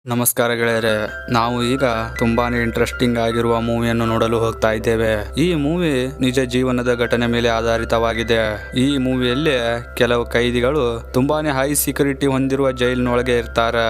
ನಮಸ್ಕಾರ ಗೆಳೆಯರೆ, ನಾವು ಈಗ ತುಂಬಾನೇ ಇಂಟ್ರೆಸ್ಟಿಂಗ್ ಆಗಿರುವ ಮೂವಿಯನ್ನು ನೋಡಲು ಹೋಗ್ತಾ ಇದ್ದೇವೆ. ಈ ಮೂವಿ ನಿಜ ಜೀವನದ ಘಟನೆ ಮೇಲೆ ಆಧಾರಿತವಾಗಿದೆ. ಈ ಮೂವಿಯಲ್ಲಿ ಕೆಲವು ಕೈದಿಗಳು ತುಂಬಾನೇ ಹೈ ಸೆಕ್ಯೂರಿಟಿ ಹೊಂದಿರುವ ಜೈಲಿನೊಳಗೆ ಇರ್ತಾರೆ.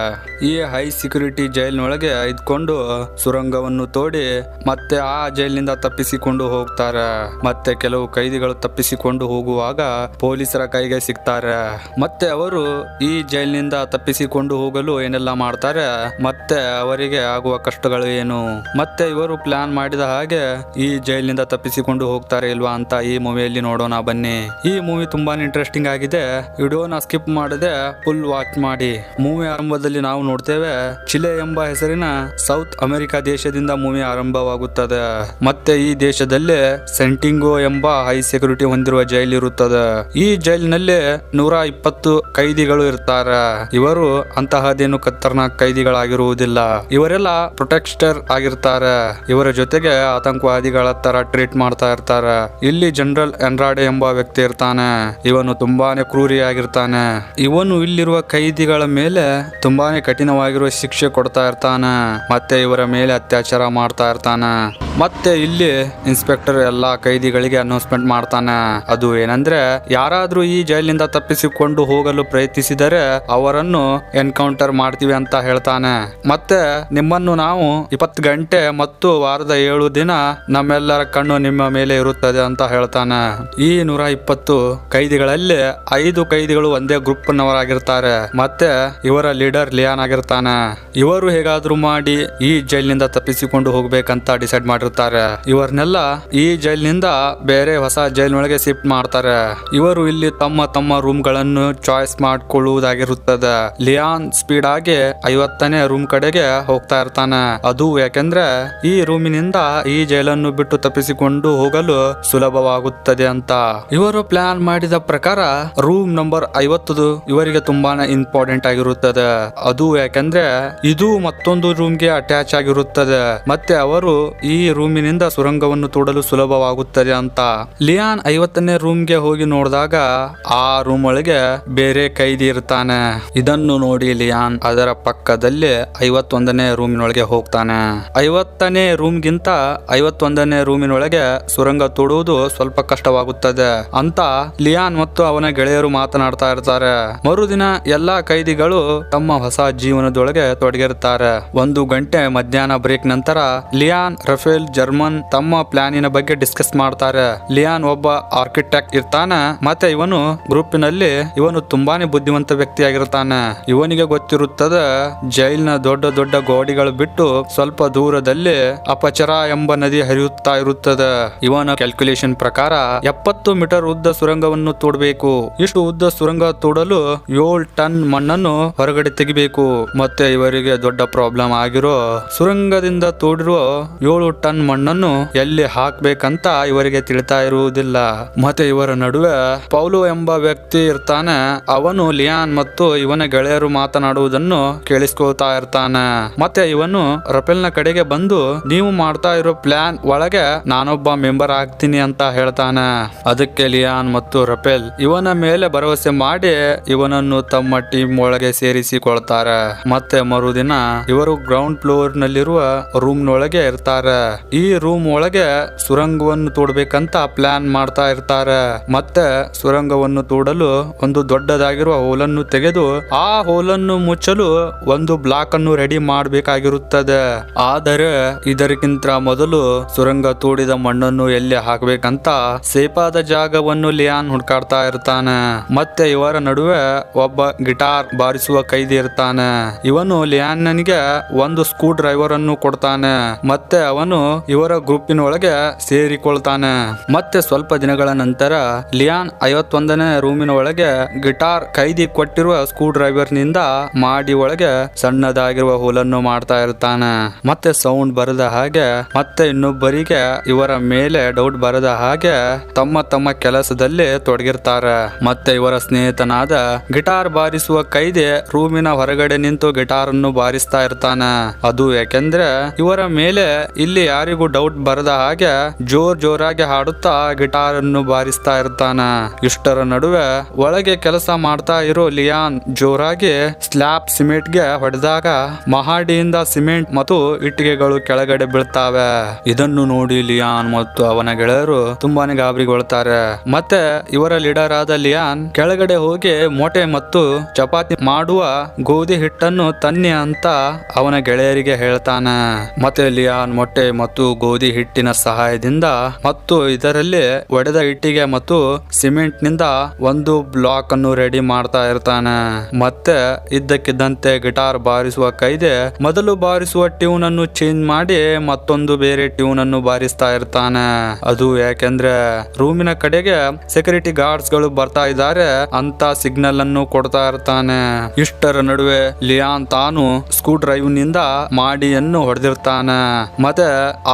ಈ ಹೈ ಸೆಕ್ಯೂರಿಟಿ ಜೈಲಿನೊಳಗೆ ಇದ್ಕೊಂಡು ಸುರಂಗವನ್ನು ತೋಡಿ ಮತ್ತೆ ಆ ಜೈಲಿನಿಂದ ತಪ್ಪಿಸಿಕೊಂಡು ಹೋಗ್ತಾರೆ. ಮತ್ತೆ ಕೆಲವು ಕೈದಿಗಳು ತಪ್ಪಿಸಿಕೊಂಡು ಹೋಗುವಾಗ ಪೊಲೀಸರ ಕೈಗೆ ಸಿಗ್ತಾರೆ. ಮತ್ತೆ ಅವರು ಈ ಜೈಲಿನಿಂದ ತಪ್ಪಿಸಿಕೊಂಡು ಹೋಗಲು ಏನೆಲ್ಲ ಮಾಡ್ತಾರೆ, ಮತ್ತೆ ಅವರಿಗೆ ಆಗುವ ಕಷ್ಟಗಳು ಏನು, ಮತ್ತೆ ಇವರು ಪ್ಲಾನ್ ಮಾಡಿದ ಹಾಗೆ ಈ ಜೈಲಿನಿಂದ ತಪ್ಪಿಸಿಕೊಂಡು ಹೋಗ್ತಾರೆ ಇಲ್ವಾ ಅಂತ ಈ ಮೂವಿಯಲ್ಲಿ ನೋಡೋಣ ಬನ್ನಿ. ಈ ಮೂವಿ ತುಂಬಾನೇ ಇಂಟ್ರೆಸ್ಟಿಂಗ್ ಆಗಿದೆ. ವಿಡಿಯೋನ ಸ್ಕಿಪ್ ಮಾಡದೆ ಫುಲ್ ವಾಚ್ ಮಾಡಿ. ಮೂವಿ ಆರಂಭದಲ್ಲಿ ನಾವು ನೋಡ್ತೇವೆ, ಚಿಲೆ ಎಂಬ ಹೆಸರಿನ ಸೌತ್ ಅಮೆರಿಕಾ ದೇಶದಿಂದ ಮೂವಿ ಆರಂಭವಾಗುತ್ತದೆ. ಮತ್ತೆ ಈ ದೇಶದಲ್ಲಿ ಸೆಂಟಿಂಗೋ ಎಂಬ ಹೈ ಸೆಕ್ಯೂರಿಟಿ ಹೊಂದಿರುವ ಜೈಲ್ ಇರುತ್ತದೆ. ಈ ಜೈಲಿನಲ್ಲಿ 120 ಕೈದಿಗಳು ಇರ್ತಾರೆ. ಇವರು ಅಂತಹದೇನು ಖತರ್ನಾಕ್ ಕೈದಿಗಳಾಗಿರುವುದಿಲ್ಲ. ಇವರೆಲ್ಲ ಪ್ರೊಟೆಕ್ಟರ್ ಆಗಿರ್ತಾರೆ. ಇವರ ಜೊತೆಗೆ ಆತಂಕವಾದಿಗಳ ತರ ಟ್ರೀಟ್ ಮಾಡ್ತಾ ಇರ್ತಾರೆ. ಇಲ್ಲಿ ಜನರಲ್ ಎನ್ರಾಡೆ ಎಂಬ ವ್ಯಕ್ತಿ ಇರ್ತಾನೆ. ಇವನು ತುಂಬಾನೇ ಕ್ರೂರಿಯಾಗಿರ್ತಾನೆ. ಇವನು ಇಲ್ಲಿರುವ ಕೈದಿಗಳ ಮೇಲೆ ತುಂಬಾನೇ ಕಠಿಣವಾಗಿರುವ ಶಿಕ್ಷೆ ಕೊಡ್ತಾ ಇರ್ತಾನೆ. ಮತ್ತೆ ಇವರ ಮೇಲೆ ಅತ್ಯಾಚಾರ ಮಾಡ್ತಾ ಇರ್ತಾನೆ. ಮತ್ತೆ ಇಲ್ಲಿ ಇನ್ಸ್ಪೆಕ್ಟರ್ ಎಲ್ಲಾ ಕೈದಿಗಳಿಗೆ ಅನೌನ್ಸ್ಮೆಂಟ್ ಮಾಡ್ತಾನೆ. ಅದು ಏನಂದ್ರೆ, ಯಾರಾದ್ರೂ ಈ ಜೈಲಿನಿಂದ ತಪ್ಪಿಸಿಕೊಂಡು ಹೋಗಲು ಪ್ರಯತ್ನಿಸಿದರೆ ಅವರನ್ನು ಎನ್ಕೌಂಟರ್ ಮಾಡ್ತೀವಿ ಅಂತ ಹೇಳ್ತಾನೆ. ಮತ್ತೆ ನಿಮ್ಮನ್ನು ನಾವು 20 ಗಂಟೆ ಮತ್ತು ವಾರದ 7 ದಿನ ನಮ್ಮೆಲ್ಲರ ಕಣ್ಣು ನಿಮ್ಮ ಮೇಲೆ ಇರುತ್ತದೆ ಅಂತ ಹೇಳ್ತಾನೆ. ಈ 120 ಕೈದಿಗಳಲ್ಲಿ 5 ಕೈದಿಗಳು ಒಂದೇ ಗ್ರೂಪ್ ನವರಾಗಿರ್ತಾರೆ. ಮತ್ತೆ ಇವರ ಲೀಡರ್ ಲಿಯಾನ್ ಆಗಿರ್ತಾನೆ. ಇವರು ಹೇಗಾದ್ರೂ ಮಾಡಿ ಈ ಜೈಲಿನಿಂದ ತಪ್ಪಿಸಿಕೊಂಡು ಹೋಗ್ಬೇಕಂತ ಡಿಸೈಡ್ ಮಾಡಿರ್ತಾರೆ. ಇವರನ್ನೆಲ್ಲ ಈ ಜೈಲಿನಿಂದ ಬೇರೆ ಹೊಸ ಜೈಲಿನೊಳಗೆ ಶಿಫ್ಟ್ ಮಾಡ್ತಾರೆ. ಇವರು ಇಲ್ಲಿ ತಮ್ಮ ತಮ್ಮ ರೂಮ್ ಗಳನ್ನು ಚಾಯ್ಸ್ ಮಾಡ್ಕೊಳ್ಳುವುದಾಗಿರುತ್ತದೆ. ಲಿಯಾನ್ ಸ್ಪೀಡ್ ಆಗಿ 50ನೇ ರೂಮ್ ಕಡೆಗೆ ಹೋಗ್ತಾ ಇರ್ತಾನೆ. ಅದು ಯಾಕೆಂದ್ರೆ ಈ ರೂಮಿನಿಂದ ಈ ಜೈಲನ್ನು ಬಿಟ್ಟು ತಪ್ಪಿಸಿಕೊಂಡು ಹೋಗಲು ಸುಲಭವಾಗುತ್ತದೆ ಅಂತ. ಇವರು ಪ್ಲಾನ್ ಮಾಡಿದ ಪ್ರಕಾರ ರೂಮ್ ನಂಬರ್ 50 ಇವರಿಗೆ ತುಂಬಾನೇ ಇಂಪಾರ್ಟೆಂಟ್ ಆಗಿರುತ್ತದೆ. ಅದು ಯಾಕೆಂದ್ರೆ ಇದು ಮತ್ತೊಂದು ರೂಮ್ಗೆ ಅಟ್ಯಾಚ್ ಆಗಿರುತ್ತದೆ. ಮತ್ತೆ ಅವರು ಈ ರೂಮಿನಿಂದ ಸುರಂಗವನ್ನು ತೋಡಲು ಸುಲಭವಾಗುತ್ತದೆ ಅಂತ. ಲಿಯಾನ್ 50ನೇ ರೂಮ್ಗೆ ಹೋಗಿ ನೋಡಿದಾಗ ಆ ರೂಮ್ ಒಳಗೆ ಬೇರೆ ಕೈದಿ ಇರ್ತಾನೆ. ಇದನ್ನು ನೋಡಿ ಲಿಯಾನ್ ಅದರ ಪಕ್ಕದಲ್ಲಿ 51ನೇ ರೂಮಿನೊಳಗೆ ಹೋಗ್ತಾನೆ. 50ನೇ ರೂಮ್ಗಿಂತ 51ನೇ ರೂಮಿನೊಳಗೆ ಸುರಂಗ ತೋಡುವುದು ಸ್ವಲ್ಪ ಕಷ್ಟವಾಗುತ್ತದೆ ಅಂತ ಲಿಯಾನ್ ಮತ್ತು ಅವನ ಗೆಳೆಯರು ಮಾತನಾಡ್ತಾ ಇರ್ತಾರೆ. ಮರುದಿನ ಎಲ್ಲಾ ಕೈದಿಗಳು ತಮ್ಮ ಹೊಸ ಜೀವನದೊಳಗೆ ತೊಡಗಿರ್ತಾರೆ. 1 ಗಂಟೆ ಮಧ್ಯಾಹ್ನ ಬ್ರೇಕ್ ನಂತರ ಲಿಯಾನ್, ರಫೇಲ್, ಜರ್ಮನ್ ತಮ್ಮ ಪ್ಲಾನಿನ ಬಗ್ಗೆ ಡಿಸ್ಕಸ್ ಮಾಡ್ತಾರೆ. ಲಿಯಾನ್ ಒಬ್ಬ ಆರ್ಕಿಟೆಕ್ಟ್ ಇರ್ತಾನೆ. ಮತ್ತೆ ಗ್ರೂಪಿನಲ್ಲಿ ಇವನು ತುಂಬಾನೇ ಬುದ್ಧಿವಂತ ವ್ಯಕ್ತಿಯಾಗಿರ್ತಾನೆ. ಇವನಿಗೆ ಗೊತ್ತಿರುತ್ತದೆ, ಜೈಲ್ನ ದೊಡ್ಡ ದೊಡ್ಡ ಗೋಡೆಗಳು ಬಿಟ್ಟು ಸ್ವಲ್ಪ ದೂರದಲ್ಲಿ ಅಪಚರ ಎಂಬ ನದಿ ಹರಿಯುತ್ತಾ ಇರುತ್ತದೆ. ಇವನ ಕ್ಯಾಲ್ಕುಲೇಷನ್ ಪ್ರಕಾರ 70 ಮೀಟರ್ ಉದ್ದ ಸುರಂಗವನ್ನು ತೋಡಬೇಕು. ಇಷ್ಟು ಉದ್ದ ಸುರಂಗ ತೋಡಲು 7 ಟನ್ ಮಣ್ಣನ್ನು ಹೊರಗಡೆ ತೆಗಿಬೇಕು. ಮತ್ತೆ ಇವರಿಗೆ ದೊಡ್ಡ ಪ್ರಾಬ್ಲಮ್ ಆಗಿರೋ ಸುರಂಗದಿಂದ ತೋಡಿರುವ 7 ಟನ್ ಮಣ್ಣನ್ನು ಎಲ್ಲಿ ಹಾಕ್ಬೇಕಂತ ಇವರಿಗೆ ತಿಳಿತಾ ಇರುವುದಿಲ್ಲ. ಮತ್ತೆ ಇವರ ನಡುವೆ ಪೌಲೋ ಎಂಬ ವ್ಯಕ್ತಿ ಇರ್ತಾನೆ. ಅವನು ಲಿಯಾನ್ ಮತ್ತು ಇವನ ಗೆಳೆಯರು ಮಾತನಾಡುವುದನ್ನು ಕೇಳಿಸ್ಕೊಳ್ತಾ ಇರ್ತಾನೆ. ಮತ್ತೆ ಇವನು ರಫೇಲ್ನ ಕಡೆಗೆ ಬಂದು, ನೀವು ಮಾಡ್ತಾ ಇರೋ ಪ್ಲಾನ್ ಒಳಗೆ ನಾನೊಬ್ಬ ಮೆಂಬರ್ ಆಗ್ತೀನಿ ಅಂತ ಹೇಳ್ತಾನೆ. ಅದಕ್ಕೆ ಲಿಯಾನ್ ಮತ್ತು ರಫೇಲ್ ಇವನ ಮೇಲೆ ಭರವಸೆ ಮಾಡಿ ಇವನನ್ನು ತಮ್ಮ ಟೀಮ್ ಒಳಗೆ ಸೇರಿಸಿಕೊಳ್ತಾರೆ. ಮತ್ತೆ ಮರುದಿನ ಇವರು ಗ್ರೌಂಡ್ ಫ್ಲೋರ್ ನಲ್ಲಿರುವ ರೂಮ್ ನೊಳಗೆ ಇರ್ತಾರೆ. ಈ ರೂಮ್ ಒಳಗೆ ಸುರಂಗವನ್ನು ತೋಡಬೇಕಂತ ಪ್ಲಾನ್ ಮಾಡ್ತಾ ಇರ್ತಾರೆ. ಮತ್ತೆ ಸುರಂಗವನ್ನು ತೋಡಲು ಒಂದು ದೊಡ್ಡದಾಗಿರುವ ಹೋಲನ್ನು ತೆಗೆದು ಆ ಹೋಲನ್ನು ಮುಚ್ಚಲು ಒಂದು ಬ್ಲಾಕ್ ಅನ್ನು ರೆಡಿ ಮಾಡಬೇಕಾಗಿರುತ್ತದೆ. ಆದರೆ ಇದಕ್ಕಿಂತ ಮೊದಲು ಸುರಂಗ ತೋಡಿದ ಮಣ್ಣನ್ನು ಎಲ್ಲಿ ಹಾಕಬೇಕಂತ ಸೇಫಾದ ಜಾಗವನ್ನು ಲಿಯಾನ್ ಹುಡುಕಾಡ್ತಾ ಇರ್ತಾನೆ. ಮತ್ತೆ ಇವರ ನಡುವೆ ಒಬ್ಬ ಗಿಟಾರ್ ಬಾರಿಸುವ ಕೈದಿ ಇರ್ತಾನೆ. ಇವನು ಲಿಯಾನ್ನಿಗೆ ಒಂದು ಸ್ಕ್ರೂ ಡ್ರೈವರ್ ಅನ್ನು ಕೊಡ್ತಾನೆ. ಮತ್ತೆ ಅವನು ಇವರ ಗ್ರೂಪಿನ ಒಳಗೆ ಸೇರಿಕೊಳ್ತಾನೆ. ಮತ್ತೆ ಸ್ವಲ್ಪ ದಿನಗಳ ನಂತರ ಲಿಯಾನ್ 51ನೇ ರೂಮಿನ ಒಳಗೆ ಗಿಟಾರ್ ಕೈದಿ ಕೊಟ್ಟಿರುವ ಸ್ಕ್ರೂ ಡ್ರೈವರ್ ನಿಂದ ಮಾಡಿ ಒಳಗೆ ಸಣ್ಣದಾಗಿರುವ ಹೋಲನ್ನು ಮಾಡ್ತಾ ಇರ್ತಾನೆ. ಮತ್ತೆ ಸೌಂಡ್ ಬರದ ಹಾಗೆ ಮತ್ತೆ ಇನ್ನೊಬ್ಬರಿಗೆ ಇವರ ಮೇಲೆ ಡೌಟ್ ಬರದ ಹಾಗೆ ತಮ್ಮ ತಮ್ಮ ಕೆಲಸದಲ್ಲಿ ತೊಡಗಿರ್ತಾರೆ. ಮತ್ತೆ ಇವರ ಸ್ನೇಹಿತನಾದ ಗಿಟಾರ್ ಬಾರಿಸುವ ಕೈದಿ ರೂಮಿನ ಹೊರಗಡೆ ನಿಂತು ಗಿಟಾರ್ ಅನ್ನು ಬಾರಿಸ್ತಾ ಇರ್ತಾನೆ. ಅದು ಯಾಕೆಂದ್ರೆ ಇವರ ಮೇಲೆ ಇಲ್ಲಿ ಯಾರಿಗೂ ಡೌಟ್ ಬರದ ಹಾಗೆ ಜೋರಾಗಿ ಹಾಡುತ್ತಾ ಗಿಟಾರ್ ಅನ್ನು ಬಾರಿಸ್ತಾ ಇರ್ತಾನೆ. ಇಷ್ಟರ ನಡುವೆ ಒಳಗೆ ಕೆಲಸ ಮಾಡ್ತಾ ಇರೋ ಲಿಯಾನ್ ಜೋರಾಗಿ ಸ್ಲ್ಯಾಬ್ ಸಿಮೆಂಟ್ ಗೆ ಹೊಡೆದ ಹರಿದಾಗ ಮಹಡಿಯಿಂದ ಸಿಮೆಂಟ್ ಮತ್ತು ಇಟ್ಟಿಗೆಗಳು ಕೆಳಗಡೆ ಬೀಳ್ತಾವೆ. ಇದನ್ನು ನೋಡಿ ಲಿಯಾನ್ ಮತ್ತು ಅವನ ಗೆಳೆಯರು ತುಂಬಾನೇ ಗಾಬರಿಗೊಳ್ತಾರೆ. ಮತ್ತೆ ಇವರ ಲೀಡರ್ ಆದ ಲಿಯಾನ್ ಕೆಳಗಡೆ ಹೋಗಿ ಮೊಟ್ಟೆ ಮತ್ತು ಚಪಾತಿ ಮಾಡುವ ಗೋಧಿ ಹಿಟ್ಟನ್ನು ತನ್ನಿ ಅಂತ ಅವನ ಗೆಳೆಯರಿಗೆ ಹೇಳ್ತಾನೆ. ಮತ್ತೆ ಲಿಯಾನ್ ಮೊಟ್ಟೆ ಮತ್ತು ಗೋಧಿ ಹಿಟ್ಟಿನ ಸಹಾಯದಿಂದ ಮತ್ತು ಇದರಲ್ಲಿ ಒಡೆದ ಇಟ್ಟಿಗೆ ಮತ್ತು ಸಿಮೆಂಟ್ ನಿಂದ ಒಂದು ಬ್ಲಾಕ್ ಅನ್ನು ರೆಡಿ ಮಾಡ್ತಾ ಇರ್ತಾನೆ. ಮತ್ತೆ ಇದ್ದಕ್ಕಿದ್ದಂತೆ ಗಿಟಾರ್ ಬಾರಿಸುವ ಕೈದೆ ಮೊದಲು ಬಾರಿಸುವ ಟ್ಯೂನ್ ಅನ್ನು ಚೇಂಜ್ ಮಾಡಿ ಮತ್ತೊಂದು ಬೇರೆ ಟ್ಯೂನ್ ಅನ್ನು ಬಾರಿಸ್ತಾ ಇರ್ತಾನೆ. ಅದು ಯಾಕೆಂದ್ರೆ ರೂಮಿನ ಕಡೆಗೆ ಸೆಕ್ಯೂರಿಟಿ ಗಾರ್ಡ್ಸ್ ಗಳು ಬರ್ತಾ ಇದ್ದಾರೆ ಅಂತ ಸಿಗ್ನಲ್ ಅನ್ನು ಕೊಡ್ತಾ ಇರ್ತಾನೆ. ಇಷ್ಟರ ನಡುವೆ ಲಿಯಾನ್ ತಾನು ಸ್ಕ್ರೂ ಡ್ರೈವ್ ನಿಂದ ಮಹಡಿಯನ್ನು ಹೊಡೆದಿರ್ತಾನೆ. ಮತ್ತೆ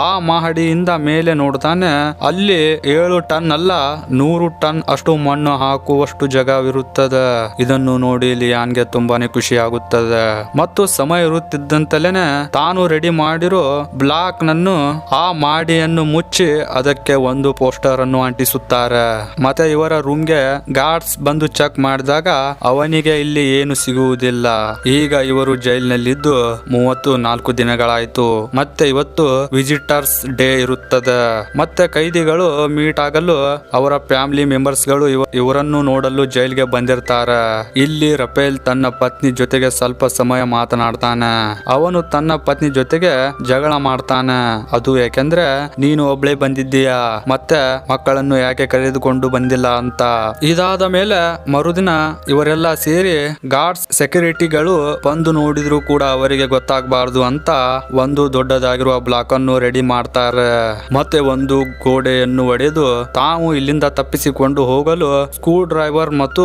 ಆ ಮಹಡಿಯಿಂದ ಮೇಲೆ ನೋಡ್ತಾನೆ, ಅಲ್ಲಿ 7 ಟನ್ ಅಲ್ಲ 100 ಟನ್ ಅಷ್ಟು ಮಣ್ಣು ಹಾಕುವಷ್ಟು ಜಾಗವಿರುತ್ತದೆ. ಇದನ್ನು ನೋಡಿ ಲಿಯಾನ್ಗೆ ತುಂಬಾನೇ ಖುಷಿ ಆಗುತ್ತದೆ. ಮತ್ತು ಸಮಯ ಇರುತ್ತಿದ್ದಂತಲೇನೆ ತಾನು ರೆಡಿ ಮಾಡಿರೋ ಬ್ಲಾಕ್ ನನ್ನು ಆ ಮಹಡಿಯನ್ನು ಮುಚ್ಚಿ ಅದಕ್ಕೆ ಒಂದು ಪೋಸ್ಟರ್ ಅನ್ನು ಅಂಟಿಸುತ್ತಾರೆ. ಮತ್ತೆ ಇವರ ರೂಮ್ಗೆ ಗಾರ್ಡ್ಸ್ ಬಂದು ಚೆಕ್ ಮಾಡಿದಾಗ ಅವನಿಗೆ ಇಲ್ಲಿ ಏನು ಸಿಗುವುದಿಲ್ಲ. ಈಗ ಇವರು ಜೈಲಿನಲ್ಲಿದ್ದು 34 ದಿನಗಳಾಯ್ತು. ಮತ್ತೆ ಇವತ್ತು ವಿಸಿಟರ್ಸ್ ಡೇ ಇರುತ್ತದೆ. ಮತ್ತೆ ಕೈದಿಗಳು ಮೀಟ್ ಆಗಲು ಅವರ ಫ್ಯಾಮಿಲಿ ಮೆಂಬರ್ಸ್ ಗಳು ಇವರನ್ನು ನೋಡಲು ಜೈಲ್ಗೆ ಬಂದಿರ್ತಾರೆ. ಇಲ್ಲಿ ರಫೇಲ್ ತನ್ನ ಪತ್ನಿ ಜೊತೆಗೆ ಸ್ವಲ್ಪ ಸಮಯ ಮಾತನಾಡ್ತಾನೆ. ಅವನು ತನ್ನ ಪತ್ನಿ ಜೊತೆಗೆ ಜಗಳ ಮಾಡ್ತಾನೆ. ಅದು ಯಾಕೆಂದ್ರೆ ನೀನು ಒಬ್ಳೆ ಬಂದಿದ್ದೀಯಾ, ಮತ್ತೆ ಮಕ್ಕಳನ್ನು ಯಾಕೆ ಕರೆದುಕೊಂಡು ಬಂದಿಲ್ಲ ಅಂತ. ಇದಾದ ಮೇಲೆ ಮರುದಿನ ಇವರೆಲ್ಲ ಸೇರಿ ಗಾರ್ಡ್ಸ್ ಸೆಕ್ಯೂರಿಟಿಗಳು ಬಂದು ನೋಡಿದ್ರು ಕೂಡ ಅವರಿಗೆ ಗೊತ್ತಾಗಬಾರದು ಅಂತ ಒಂದು ದೊಡ್ಡದಾಗಿರುವ ಬ್ಲಾಕ್ ಅನ್ನು ರೆಡಿ ಮಾಡ್ತಾರೆ. ಮತ್ತೆ ಒಂದು ಗೋಡೆಯನ್ನು ಒಡೆದು ತಾವು ಇಲ್ಲಿಂದ ತಪ್ಪಿಸಿಕೊಂಡು ಹೋಗಲು ಸ್ಕ್ರೂ ಡ್ರೈವರ್ ಮತ್ತು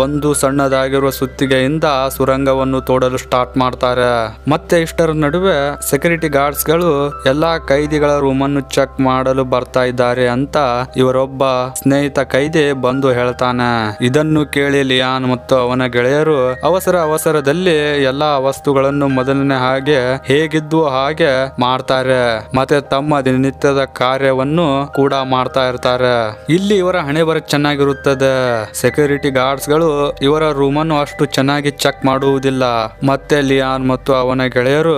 ಒಂದು ಸಣ್ಣದಾಗಿರುವ ಸುತ್ತಿಗೆಯಿಂದ ಸುರಂಗವನ್ನು ತೋಡಲು ಸ್ಟಾರ್ಟ್ ಮಾಡ್ತಾರೆ. ಮತ್ತೆ ಇಷ್ಟರ ನಡುವೆ ಸೆಕ್ಯೂರಿಟಿ ಗಾರ್ಡ್ಸ್ ಗಳು ಎಲ್ಲಾ ಕೈದಿಗಳ ರೂಮ್ ಅನ್ನು ಚೆಕ್ ಮಾಡಲು ಬರ್ತಾ ಇದ್ದಾರೆ ಅಂತ ಇವರೊಬ್ಬ ಸ್ನೇಹಿತ ಕೈದಿ ಬಂದು ಹೇಳ್ತಾನೆ. ಇದನ್ನು ಕೇಳಿ ಲಿಯಾನ್ ಮತ್ತು ಅವನ ಗೆಳೆಯರು ಅವಸರದಲ್ಲಿ ಎಲ್ಲಾ ವಸ್ತುಗಳನ್ನು ಮೊದಲನೇ ಹಾಗೆ ಹೇಗಿದ್ದು ಹಾಗೆ ಮಾಡ್ತಾರೆ. ಮತ್ತೆ ತಮ್ಮ ದಿನನಿತ್ಯದ ಕಾರ್ಯವನ್ನು ಕೂಡ ಮಾಡ್ತಾ ಇರ್ತಾರೆ. ಇಲ್ಲಿ ಇವರ ಹಣೆ ಬರ ಚೆನ್ನಾಗಿರುತ್ತದೆ. ಸೆಕ್ಯೂರಿಟಿ ಗಾರ್ಡ್ಸ್ ಗಳು ಇವರ ರೂಮ್ ಅನ್ನು ಅಷ್ಟು ಚೆನ್ನಾಗಿ ಚೆಕ್ ಮಾಡುವುದಿಲ್ಲ. ಮತ್ತೆ ಲಿಯಾನ್ ಮತ್ತು ಅವನ ಗೆಳೆಯರು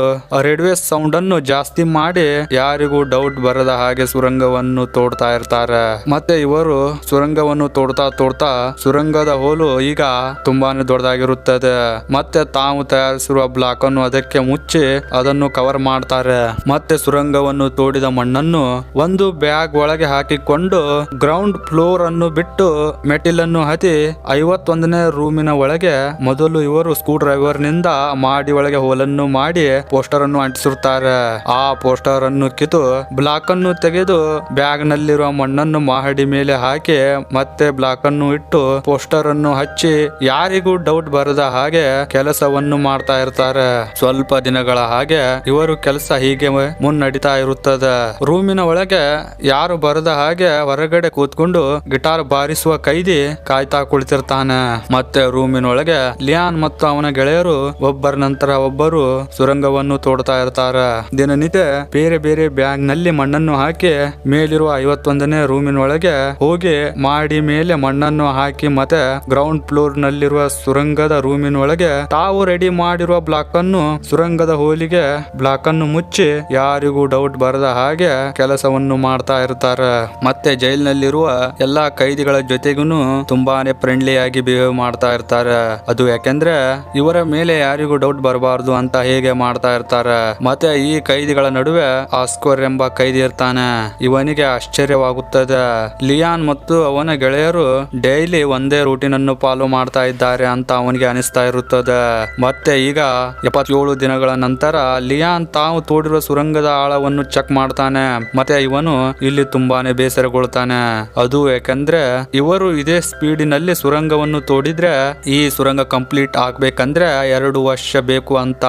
ರೇಡಿಯೋ ಸೌಂಡ್ ಅನ್ನು ಜಾಸ್ತಿ ಮಾಡಿ ಯಾರಿಗೂ ಡೌಟ್ ಬರದ ಹಾಗೆ ಸುರಂಗವನ್ನು ತೋಡ್ತಾ ಇರ್ತಾರೆ. ಮತ್ತೆ ಇವರು ಸುರಂಗವನ್ನು ತೋಡ್ತಾ ಸುರಂಗದ ಹೋಲು ಈಗ ತುಂಬಾನೇ ದೊಡ್ಡದಾಗಿರುತ್ತದೆ. ಮತ್ತೆ ತಾವು ತಯಾರಿಸಿರುವ ಬ್ಲಾಕ್ ಅನ್ನು ಅದಕ್ಕೆ ಮುಚ್ಚಿ ಅದನ್ನು ಕವರ್ ಮಾಡ್ತಾರೆ. ಮತ್ತೆ ಸುರಂಗವನ್ನು ತೋಡಿದ ಮಣ್ಣನ್ನು ಒಂದು ಬ್ಯಾಗ್ ಒಳಗೆ ಹಾಕಿಕೊಂಡು ಗ್ರೌಂಡ್ ಫ್ಲೋರ್ ಅನ್ನು ಬಿಟ್ಟು ಮೆಟ್ಟಿಲನ್ನು ಹತ್ತಿ 51ನೇ ರೂಮಿನ ಒಳಗೆ ಮೊದಲು ಇವರು ಸ್ಕ್ರೂ ಡ್ರೈವರ್ ನಿಂದ ಮಾಡಿ ಒಳಗೆ ಹೋಲನ್ನು ಮಾಡಿ ಪೋಸ್ಟರ್ ಅನ್ನು ಅಂಟಿಸಿರುತ್ತಾರೆ. ಆ ಪೋಸ್ಟರ್ ಅನ್ನು ಕಿತ್ತು ಬ್ಲಾಕ್ ಅನ್ನು ತೆಗೆದು ಬ್ಯಾಗ್ ನಲ್ಲಿರುವ ಮಣ್ಣನ್ನು ಮಹಡಿ ಮೇಲೆ ಹಾಕಿ ಮತ್ತೆ ಬ್ಲಾಕ್ ಅನ್ನು ಇಟ್ಟು ಪೋಸ್ಟರ್ ಅನ್ನು ಹಚ್ಚಿ ಯಾರಿಗೂ ಡೌಟ್ ಬರದ ಹಾಗೆ ಕೆಲಸವನ್ನು ಮಾಡ್ತಾ ಇರ್ತಾರೆ. ಸ್ವಲ್ಪ ದಿನಗಳ ಹಾಗೆ ಇವರು ಕೆಲಸ ಹೀಗೆ ಮುನ್ನಡಿತಾ ಇರುತ್ತದೆ. ರೂಮಿನ ಒಳಗೆ ಯಾರು ಬರದ ಹಾಗೆ ಹೊರಗಡೆ ಕೂತ್ಕೊಂಡು ಗಿಟಾರ್ ಬಾರಿಸುವ ಕೈದಿ ಕಾಯ್ತಾ ಕುಳಿತಿರ್ತಾನೆ. ಮತ್ತೆ ರೂಮಿನೊಳಗೆ ಲಿಯಾನ್ ಮತ್ತು ಅವನ ಗೆಳೆಯರು ಒಬ್ಬರ ನಂತರ ಒಬ್ಬರು ಸುರಂಗವನ್ನು ತೋಡ್ತಾ ಇರ್ತಾರೆ. ದಿನನಿತ್ಯ ಬೇರೆ ಬೇರೆ ಬ್ಯಾಗ್ ನಲ್ಲಿ ಮಣ್ಣನ್ನು ಹಾಕಿ ಮೇಲಿರುವ 51ನೇ ರೂಮಿನೊಳಗೆ ಹೋಗಿ ಮಾಡಿ ಮೇಲೆ ಮಣ್ಣನ್ನು ಹಾಕಿ ಮತ್ತೆ ಗ್ರೌಂಡ್ ಫ್ಲೋರ್ ನಲ್ಲಿರುವ ಸುರಂಗದ ರೂಮಿನೊಳಗೆ ತಾವು ರೆಡಿ ಮಾಡಿರುವ ಬ್ಲಾಕ್ ಅನ್ನು ಸುರಂಗದ ಹೋಲಿಗೆ ಬ್ಲಾಕ್ ಅನ್ನು ಮುಚ್ಚಿ ಯಾರಿಗೂ ಡೌಟ್ ಬರದ ಹಾಗೆ ಕೆಲಸವನ್ನು ಮಾಡ್ತಾ ಇರ್ತಾರೆ. ಮತ್ತೆ ಜೈಲಿನಲ್ಲಿರುವ ಎಲ್ಲಾ ಕೈದಿಗಳ ಜೊತೆಗೂ ತುಂಬಾನೇ ಫ್ರೆಂಡ್ಲಿ ಆಗಿ ಬಿಹೇವ್ ಮಾಡ್ತಾ ಇರ್ತಾರೆ. ಅದು ಯಾಕೆಂದ್ರೆ ಇವರ ಮೇಲೆ ಯಾರಿಗೂ ಡೌಟ್ ಬರಬಾರ್ದು ಅಂತ ಹೇಗೆ ಮಾಡ್ತಾ ಇರ್ತಾರೆ. ಮತ್ತೆ ಈ ಕೈದಿಗಳ ನಡುವೆ ಆಸ್ಕೋರ್ ಎಂಬ ಕೈದಿ ಇರ್ತಾನೆ. ಇವನಿಗೆ ಆಶ್ಚರ್ಯವಾಗುತ್ತದೆ. ಲಿಯಾನ್ ಮತ್ತು ಅವನ ಗೆಳೆಯರು ಡೈಲಿ ಒಂದೇ ರೂಟೀನ್ ಅನ್ನು ಫಾಲೋ ಮಾಡ್ತಾ ಇದ್ದಾರೆ ಅಂತ ಅವನಿಗೆ ಅನಿಸ್ತಾ ಇರುತ್ತದೆ. ಮತ್ತೆ ಈಗ 77 ದಿನಗಳ ನಂತರ ಲಿಯಾನ್ ತಾವು ತೋಡಿರುವ ಸುರಂಗದ ಆಳವನ್ನು ಚೆಕ್ ಮಾಡ್ತಾನೆ. ಮತ್ತೆ ಇವನು ಇಲ್ಲಿ ತುಂಬಾನೇ ಬೇಸರಗೊಳ್ತಾನೆ. ಅದು ಯಾಕಂದ್ರೆ ಇವರು ಇದೇ ಸ್ಪೀಡಿನಲ್ಲಿ ಸುರಂಗವನ್ನು ತೋಡಿದ್ರೆ ಈ ಸುರಂಗ ಕಂಪ್ಲೀಟ್ ಆಗ್ಬೇಕಂದ್ರೆ 2 ವರ್ಷ ಬೇಕು ಅಂತ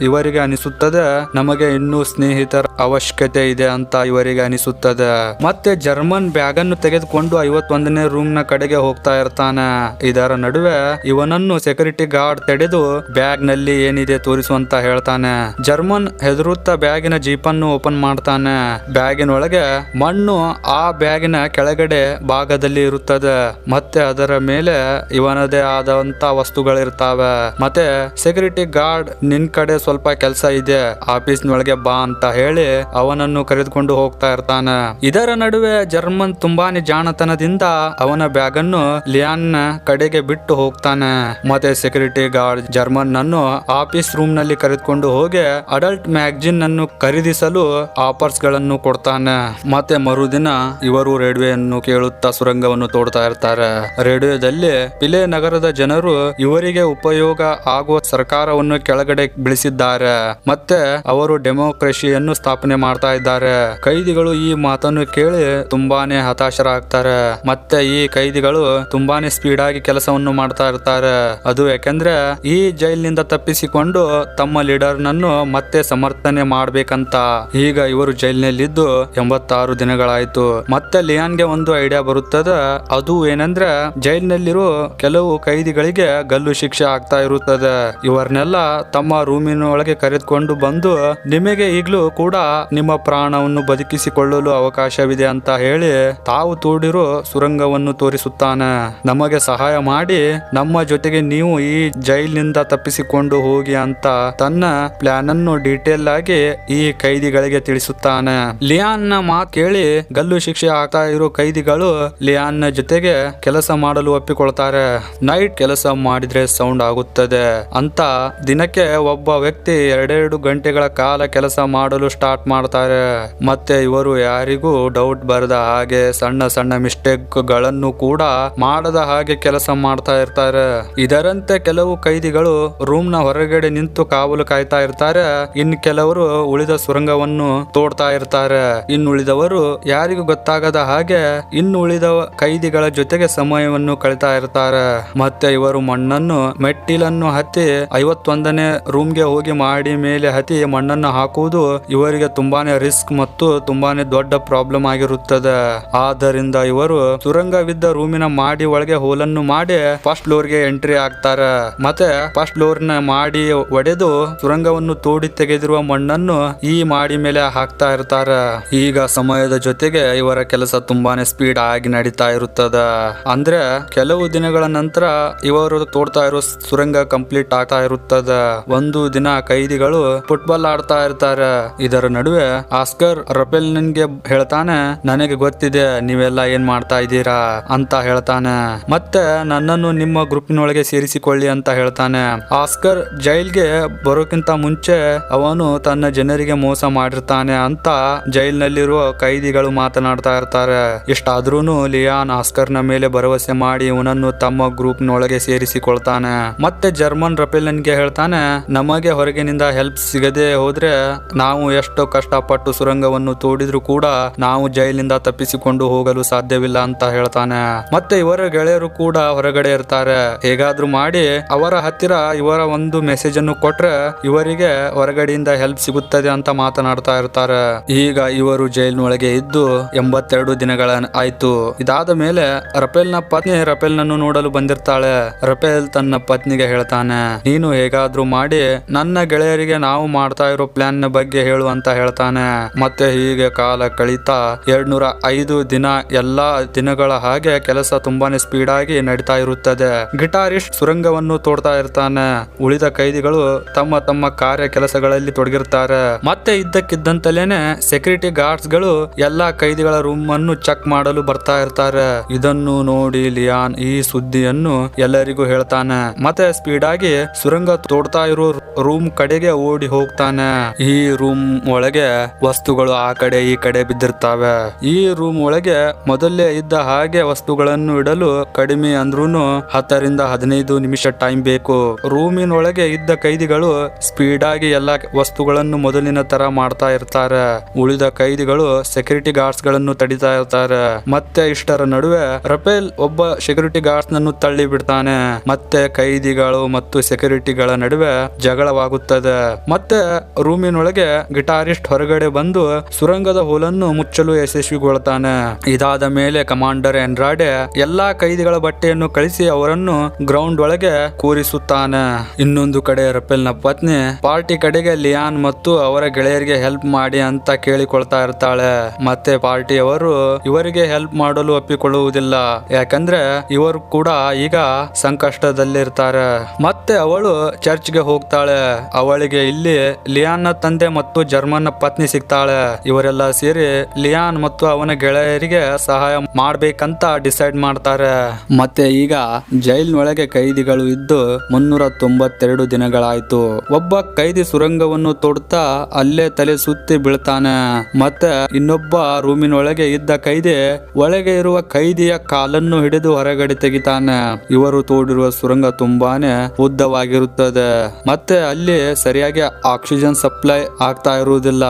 ಇವರಿಗೆ ಅನಿಸುತ್ತದೆ. ನಮಗೆ ಇನ್ನೂ ಸ್ನೇಹಿತರ ಅವಶ್ಯಕತೆ ಇದೆ ಅಂತ ಇವರಿಗೆ ಅನಿಸುತ್ತದೆ. ಮತ್ತೆ ಜರ್ಮನ್ ಬ್ಯಾಗ್ ಅನ್ನು ತೆಗೆದುಕೊಂಡು 51ನೇ ರೂಮ್ ನ ಕಡೆಗೆ ಹೋಗ್ತಾ ಇರ್ತಾನೆ. ಇದರ ನಡುವೆ ಇವನನ್ನು ಸೆಕ್ಯೂರಿಟಿ ಗಾರ್ಡ್ ತಡೆದು ಬ್ಯಾಗ್ ನಲ್ಲಿ ಏನಿದೆ ತೋರಿಸುವಂತ ಹೇಳ್ತಾನೆ. ಜರ್ಮನ್ ಹೆದರುತ್ತಾ ಬ್ಯಾಗಿನ ಜೀಪನ್ನು ಓಪನ್ ಮಾಡ್ತಾನೆ. ಬ್ಯಾಗಿನ ಒಳಗೆ ಮಣ್ಣು ಆ ಬ್ಯಾಗಿನ ಕೆಳಗಡೆ ಭಾಗದಲ್ಲಿ ಇರುತ್ತದೆ. ಮತ್ತೆ ಅದರ ಮೇಲೆ ಇವನದೇ ಆದಂತ ವಸ್ತುಗಳಿರ್ತಾವೆ. ಮತ್ತೆ ಸೆಕ್ಯೂರಿಟಿ ಗಾರ್ಡ್ ನಿನ್ ಕಡೆ ಸ್ವಲ್ಪ ಕೆಲಸ ಇದೆ, ಆಫೀಸ್ನೊಳಗೆ ಬಾ ಅಂತ ಹೇಳಿ ಅವನನ್ನು ಕರೆದುಕೊಂಡು ಹೋಗ್ತಾ ಇರ್ತಾನೆ. ಇದರ ನಡುವೆ ಜರ್ಮನ್ ತುಂಬಾನೇ ಜಾಣತನದಿಂದ ಅವನ ಬ್ಯಾಗ್ ಅನ್ನು ಲಿಯಾನ್ ಕಡೆಗೆ ಬಿಟ್ಟು ಹೋಗ್ತಾನೆ. ಮತ್ತೆ ಸೆಕ್ಯೂರಿಟಿ ಗಾರ್ಡ್ ಜರ್ಮನ್ ನನ್ನು ಆಫೀಸ್ ರೂಮ್ ನಲ್ಲಿ ಕರೆದುಕೊಂಡು ಹೋಗಿ ಅಡಲ್ಟ್ ಮ್ಯಾಗಜಿನ್ ಅನ್ನು ಖರೀದಿಸಲು ಆಫರ್ಸ್ ಗಳನ್ನು ಕೊಡ್ತಾನೆ. ಮತ್ತೆ ಮರುದಿನ ಇವರು ರೇಡಿಯೋವನ್ನು ಕೇಳುತ್ತಾ ಸುರಂಗವನ್ನು ತೋಡ್ತಾ ಇರ್ತಾರೆ. ರೇಡಿಯೋದಲ್ಲಿ ಪಿಲೆ ನಗರದ ಜನರು ಇವರಿಗೆ ಉಪಯೋಗ ಆಗುವ ಸರ್ಕಾರವನ್ನು ಕೆಳಗಡೆ ಬೀಳಿಸಿದ್ದಾರೆ, ಮತ್ತೆ ಅವರು ಡೆಮೋಕ್ರಸಿಯನ್ನು ಸ್ಥಾಪನೆ ಮಾಡ್ತಾ ಇದ್ದಾರೆ. ಕೈದಿಗಳು ಈ ಮಾತನ್ನು ಕೇಳಿ ತುಂಬಾನೇ ಹತಾಶರಾಗ್ತಾರೆ. ಮತ್ತೆ ಈ ಕೈದಿಗಳು ತುಂಬಾನೇ ಸ್ಪೀಡ್ ಆಗಿ ಕೆಲಸವನ್ನು ಮಾಡ್ತಾ ಇರ್ತಾರೆ. ಅದು ಯಾಕೆಂದ್ರೆ ಈ ಜೈಲಿನಿಂದ ತಪ್ಪಿಸಿಕೊಂಡು ತಮ್ಮ ಲೀಡರ್ ನನ್ನು ಮತ್ತೆ ಸಮರ್ಥನೆ ಮಾಡ್ಬೇಕಂತ. ಈಗ ಇವರು ಜೈಲಿನಲ್ಲಿದ್ದು 86 ದಿನಗಳಾಯ್ತು. ಮತ್ತೆ ಲಿಯಾನ್ಗೆ ಒಂದು ಐಡಿಯಾ ಬರುತ್ತದೆ. ಅದು ಏನಂದ್ರೆ ಜೈಲಿನಲ್ಲಿರೋ ಕೆಲವು ಕೈದಿಗಳಿಗೆ ಗಲ್ಲು ಶಿಕ್ಷೆ ಆಗ್ತಾ ಇರುತ್ತದೆ. ಇವರನ್ನೆಲ್ಲ ತಮ್ಮ ರೂಮಿನ ಒಳಗೆ ಕರೆದುಕೊಂಡು ಬಂದು ನಿಮಗೆ ಈಗಲೂ ಕೂಡ ನಿಮ್ಮ ಪ್ರಾಣವನ್ನು ಬದುಕಿಸಿಕೊಳ್ಳಲು ಅವಕಾಶವಿದೆ ಅಂತ ಹೇಳಿ ತಾವು ತೋಡಿರೋ ಸುರಂಗವನ್ನು ತೋರಿಸುತ್ತಾನೆ. ನಮಗೆ ಸಹಾಯ ಮಾಡಿ ನಮ್ಮ ಜೊತೆಗೆ ನೀವು ಈ ಜೈಲಿನಿಂದ ತಪ್ಪಿಸಿಕೊಂಡು ಹೋಗಿ ಅಂತ ತನ್ನ ಪ್ಲಾನ್ ಅನ್ನು ಡೀಟೇಲ್ ಆಗಿ ಈ ಕೈದಿಗಳಿಗೆ ತಿಳಿಸುತ್ತಾನೆ. ಲಿಯಾನ್ ನ ಮಾತು ಕೇಳಿ ಗಲ್ಲು ಶಿಕ್ಷೆ ಆಗ್ತಾ ಇರೋ ಕೈದಿಗಳು ಲಿಯಾನ್ ನ ಜೊತೆಗೆ ಕೆಲಸ ಮಾಡಲು ಒಪ್ಪಿಕೊಳ್ತಾರೆ. ನೈಟ್ ಕೆಲಸ ಮಾಡಿದ್ರೆ ಸೌಂಡ್ ಆಗುತ್ತದೆ ಅಂತ ದಿನಕ್ಕೆ ಒಬ್ಬ ವ್ಯಕ್ತಿ 2 ಗಂಟೆಗಳ ಕಾಲ ಕೆಲಸ ಮಾಡಲು ಸ್ಟಾರ್ಟ್ ಮಾಡ್ತಾರೆ. ಮತ್ತೆ ಇವರು ಯಾರಿಗೂ ಡೌಟ್ ಬರದ ಹಾಗೆ ಸಣ್ಣ ಸಣ್ಣ ಮಿಸ್ಟೇಕ್ ಗಳನ್ನು ಕೂಡ ಮಾಡದ ಹಾಗೆ ಕೆಲಸ ಮಾಡ್ತಾ ಇರ್ತಾರೆ. ಇದರಂತೆ ಕೆಲವು ಕೈದಿಗಳು ರೂಮ್ ನ ಹೊರಗಡೆ ನಿಂತು ಕಾವಲು ಕಾಯ್ತಾ ಇರ್ತಾರೆ. ಇನ್ ಕೆಲವರು ಉಳಿದ ಸುರಂಗವನ್ನು ತೋಡ್ತಾ ಇರ್ತಾರೆ. ಇನ್ನುಳಿದವರು ಯಾರಿಗೂ ಗೊತ್ತಾಗದ ಹಾಗೆ ಇನ್ನುಳಿದ ಕೈದಿಗಳ ಜೊತೆಗೆ ಸಮಯವನ್ನು ಕಳೀತಾ ಇರ್ತಾರೆ. ಮತ್ತೆ ಇವರು ಮಣ್ಣನ್ನು ಮೆಟ್ಟಿಲನ್ನು ಹತ್ತಿ 51ನೇ ರೂಮ್ಗೆ ಹೋಗಿ ಮಾಡಿ ಮೇಲೆ ಹತ್ತಿ ಮಣ್ಣನ್ನು ಹಾಕುವುದು ಇವರಿಗೆ ತುಂಬಾನೇ ರಿಸ್ಕ್ ಮತ್ತು ತುಂಬಾನೇ ದೊಡ್ಡ ಪ್ರಾಬ್ಲಮ್ ಆಗಿರುತ್ತದೆ. ಆದ್ದರಿಂದ ಇವರು ಸುರಂಗವಿದ್ದ ರೂಮಿನ ಮಾಡಿ ಒಳಗೆ ಹೋಲನ್ನು ಮಾಡಿ ಫಸ್ಟ್ ಫ್ಲೋರ್ ಗೆ ಎಂಟ್ರಿ ಆಗ್ತಾರೆ. ಮತ್ತೆ ಫಸ್ಟ್ ಫ್ಲೋರ್ ನ ಮಾಡಿ ಒಡೆದು ಸುರಂಗವನ್ನು ತೋಡಿ ತೆಗೆದಿರುವ ಮಣ್ಣನ್ನು ಈ ಮಾಡಿ ಮೇಲೆ ಹಾಕ್ತಾ ಇರ್ತಾರೆ. ಈಗ ಸಮಯದ ಜೊತೆಗೆ ಇವರ ಕೆಲಸ ತುಂಬಾನೇ ಸ್ಪೀಡ್ ಆಗಿ ನಡೀತಾ ಇರುತ್ತದೆ. ಅಂದ್ರೆ ಕೆಲವು ದಿನಗಳ ನಂತರ ಇವರು ತೋಡ್ತಾ ಇರೋ ಸುರಂಗ ಕಂಪ್ಲೀಟ್ ಆಗ್ತಾ ಇರುತ್ತದೆ. ಒಂದು ದಿನ ಕೈದಿಗಳು ಫುಟ್ಬಾಲ್ ಆಡ್ತಾ ಇರ್ತಾರೆ. ಇದರ ನಡುವೆ ಆಸ್ಕರ್ ರಫೇಲ್ ನನ್ಗೆ ಹೇಳ್ತಾನೆ, ನನಗೆ ಗೊತ್ತಿದೆ ನೀವೆಲ್ಲ ಏನ್ ಮಾಡ್ತಾ ಇದ್ದೀರಾ ಅಂತ ಹೇಳ್ತಾನೆ. ಮತ್ತೆ ನನ್ನನ್ನು ನಿಮ್ಮ ಗ್ರೂಪಿನೊಳಗೆ ಸೇರಿಸಿಕೊಳ್ಳಿ ಅಂತ ಹೇಳ್ತಾನೆ. ಆಸ್ಕರ್ ಜೈಲ್ಗೆ ಬರೋಕ್ಕಿಂತ ಮುಂಚೆ ಅವನು ತನ್ನ ಜನರಿಗೆ ಮೋಸ ಮಾಡಿರ್ತಾನೆ ಅಂತ ಜೈಲ್ನಲ್ಲಿರುವ ಕೈದಿಗಳು ಮಾತನಾಡ್ತಾ ಇರ್ತಾರೆ. ಇಷ್ಟಾದ್ರೂನು ಲಿಯಾನ್ ಆಸ್ಕರ್ ನ ಮೇಲೆ ಭರವಸೆ ಮಾಡಿ ಇವನನ್ನು ತಮ್ಮ ಗ್ರೂಪ್ ನೊಳಗೆ ಸೇರಿಸಿಕೊಳ್ತಾನೆ. ಮತ್ತೆ ಜರ್ಮನ್ ರಫೇಲ್ ನನ್ಗೆ ಹೇಳ್ತಾನೆ, ನಮಗೆ ಹೊರಗಿನಿಂದ ಹೆಲ್ಪ್ ಸಿಗದೆ ಹೋದ್ರೆ ನಾವು ಎಷ್ಟು ಕಷ್ಟಪಟ್ಟು ಸುರಂಗವನ್ನು ತೋಡಿದ್ರು ಕೂಡ ನಾವು ಜೈಲಿನಿಂದ ತಪ್ಪಿಸಿಕೊಂಡು ಹೋಗಲು ಸಾಧ್ಯವಿಲ್ಲ ಅಂತ ಹೇಳ್ತಾನೆ. ಮತ್ತೆ ಇವರ ಗೆಳೆಯರು ಕೂಡ ಹೊರಗಡೆ ಇರ್ತಾರೆ. ಹೇಗಾದ್ರೂ ಮಾಡಿ ಅವರ ಹತ್ತಿರ ಇವರ ಒಂದು ಮೆಸೇಜ್ ಅನ್ನು ಕೊಟ್ರೆ ಇವರಿಗೆ ಹೊರಗಡೆಯಿಂದ ಹೆಲ್ಪ್ ಸಿಗುತ್ತದೆ ಅಂತ ಮಾತನಾಡ್ತಾ ಇರ್ತಾರೆ. ಈಗ ಇವರು ಜೈಲಿನೊಳಗೆ ಇದ್ದು 82 ದಿನಗಳ ಆಯ್ತು. ಇದಾದ ಮೇಲೆ ರಫೇಲ್ ನ ಪತ್ನಿ ರಫೇಲ್ ನನ್ನು ನೋಡಲು ಬಂದಿರ್ತಾಳೆ. ರಫೇಲ್ ತನ್ನ ಪತ್ನಿಗೆ ಹೇಳ್ತಾನೆ, ನೀನು ಹೇಗಾದ್ರೂ ಮಾಡಿ ನನ್ನ ಗೆಳೆಯರಿಗೆ ನಾವು ಮಾಡ್ತಾ ಇರೋ ಪ್ಲಾನ್ ನ ಬಗ್ಗೆ ಹೇಳು ಅಂತ ಹೇಳ್ತಾನೆ. ಮತ್ತೆ ಹೀಗೆ ಕಾಲ ಕಳೀತಾ 205 ದಿನ ಎಲ್ಲಾ ದಿನಗಳ ಹಾಗೆ ಕೆಲಸ ತುಂಬಾನೇ ಸ್ಪೀಡ್ ಆಗಿ ನಡೀತಾ ಇರುತ್ತದೆ. ಗಿಟಾರಿಸ್ಟ್ ಸುರಂಗವನ್ನು ತೋಡ್ತಾ ಇರ್ತಾನೆ. ಉಳಿದ ಕೈದಿಗಳು ತಮ್ಮ ತಮ್ಮ ಕಾರ್ಯ ಕೆಲಸಗಳಲ್ಲಿ ತೊಡಗಿರ್ತಾರೆ. ಮತ್ತೆ ಇದ್ದಕ್ಕಿದ್ದಂತಲೇನೆ ಸೆಕ್ಯೂರಿಟಿ ಗಾರ್ಡ್ಸ್ ಗಳು ಎಲ್ಲಾ ಕೈದಿಗಳ ರೂಮ್ ಅನ್ನು ಚೆಕ್ ಮಾಡಲು ಬರ್ತಾ ಇರ್ತಾರೆ. ಇದನ್ನು ನೋಡಿ ಲಿಯಾನ್ ಈ ಸುದ್ದಿಯನ್ನು ಎಲ್ಲರಿಗೂ ಹೇಳ್ತಾನೆ. ಮತ್ತೆ ಸ್ಪೀಡ್ ಆಗಿ ಸುರಂಗ ತೋಡ್ತಾ ಇರೋ ರೂಮ್ ಕಡೆಗೆ ಓಡಿ ಹೋಗ್ತಾನೆ. ಈ ರೂಮ್ ಒಳಗೆ ವಸ್ತುಗಳು ಆ ಕಡೆ ಈ ಕಡೆ ಬಿದ್ದಿರ್ತಾವೆ. ಈ ರೂಮ್ ಒಳಗೆ ಮೊದಲೇ ಇದ್ದ ಹಾಗೆ ವಸ್ತುಗಳನ್ನು ಇಡಲು ಕಡಿಮೆ ಅಂದ್ರೂನು 10 ರಿಂದ 15 ನಿಮಿಷ ಟೈಮ್ ಬೇಕು. ರೂಮಿನೊಳಗೆ ಇದ್ದ ಕೈದಿಗಳು ಸ್ಪೀಡ್ ಆಗಿ ಎಲ್ಲಾ ವಸ್ತುಗಳನ್ನು ಮೊದಲಿನ ತರ ಮಾಡ್ತಾ ಇರ್ತಾರೆ. ಉಳಿದ ಕೈದಿಗಳು ಸೆಕ್ಯೂರಿಟಿ ಗಾರ್ಡ್ಸ್ ಗಳನ್ನು ತಡಿತಾ ಇರ್ತಾರೆ. ಮತ್ತೆ ಇಷ್ಟರ ನಡುವೆ ರಫೇಲ್ ಒಬ್ಬ ಸೆಕ್ಯೂರಿಟಿ ಗಾರ್ಡ್ಸ್ ನನ್ನು ತಳ್ಳಿ ಬಿಡ್ತಾನೆ. ಮತ್ತೆ ಕೈದಿಗಳು ಮತ್ತು ಸೆಕ್ಯೂರಿಟಿಗಳ ನಡುವೆ ಜಗಳವಾಗುತ್ತದೆ. ಮತ್ತೆ ರೂಮಿನೊಳಗೆ ಗಿಟಾರಿಸ್ಟ್ ಹೊರಗಡೆ ಬಂದು ಸುರಂಗದ ಹೋಲನ್ನು ಮುಚ್ಚಲು ಯಶಸ್ವಿಗೊಳ್ತಾನೆ. ಇದಾದ ಮೇಲೆ ಕಮಾಂಡರ್ ಎನ್ರಾಡೆ ಎಲ್ಲಾ ಕೈದಿಗಳ ಬಟ್ಟೆಯನ್ನು ಕಳಿಸಿ ಅವರನ್ನು ಗ್ರೌಂಡ್ ಒಳಗೆ ಕೂರಿಸುತ್ತಾನೆ. ಇನ್ನೊಂದು ಕಡೆ ರಫೇಲ್ ನ ಪತ್ನಿ ಪಾರ್ಟಿ ಕಡೆಗೆ ಲಿಯಾನ್ ಮತ್ತು ಅವರ ಗೆಳೆಯರಿಗೆ ಹೆಲ್ಪ್ ಮಾಡಿ ಅಂತ ಕೇಳಿಕೊಳ್ತಾ ಇರ್ತಾಳೆ. ಮತ್ತೆ ಪಾರ್ಟಿಯವರು ಇವರಿಗೆ ಹೆಲ್ಪ್ ಮಾಡಲು ಒಪ್ಪಿಕೊಳ್ಳುವುದಿಲ್ಲ. ಯಾಕಂದ್ರೆ ಇವರು ಕೂಡ ಈಗ ಸಂಕಷ್ಟದಲ್ಲಿರ್ತಾರೆ. ಮತ್ತೆ ಅವಳು ಚರ್ಚ್ಗೆ ಹೋಗ್ತಾಳೆ. ಅವಳಿಗೆ ಇಲ್ಲಿ ಲಿಯಾನ್ ನ ತಂದೆ ಮತ್ತು ಜರ್ಮನ್ ನ ಪತ್ನಿ ಸಿಗ್ತಾಳೆ. ಇವರೆಲ್ಲ ಸೇರಿ ಲಿಯಾನ್ ಮತ್ತು ಅವನ ಗೆಳೆಯರಿಗೆ ಸಹಾಯ ಮಾಡ್ಬೇಕಂತ ಡಿಸೈಡ್ ಮಾಡ್ತಾರೆ. ಮತ್ತೆ ಈಗ ಜೈಲಿನೊಳಗೆ ಕೈದಿಗಳು ಇದ್ದು 392 ದಿನಗಳಾಯ್ತು. ಒಬ್ಬ ಕೈದಿ ಸುರಂಗವನ್ನು ತೋಡ್ತಾ ಅಲ್ಲೇ ತಲೆ ಸುತ್ತಿ ಬೀಳ್ತಾನೆ. ಮತ್ತೆ ಇನ್ನೊಬ್ಬ ರೂಮಿನೊಳಗೆ ಇದ್ದ ಕೈದಿ ಒಳಗೆ ಇರುವ ಕೈದಿಯ ಕಾಲನ್ನು ಹಿಡಿದು ಹೊರಗಡೆ ತೆಗಿತಾನೆ. ಇವರು ತೋಡಿರುವ ಸುರಂಗ ತುಂಬಾನೇ ಉದ್ದವಾಗಿರುತ್ತದೆ. ಮತ್ತೆ ಅಲ್ಲಿ ಸರಿಯಾಗಿ ಆಕ್ಸಿಜನ್ ಸಪ್ಲೈ ಆಗ್ತಾ ಇರುವುದಿಲ್ಲ.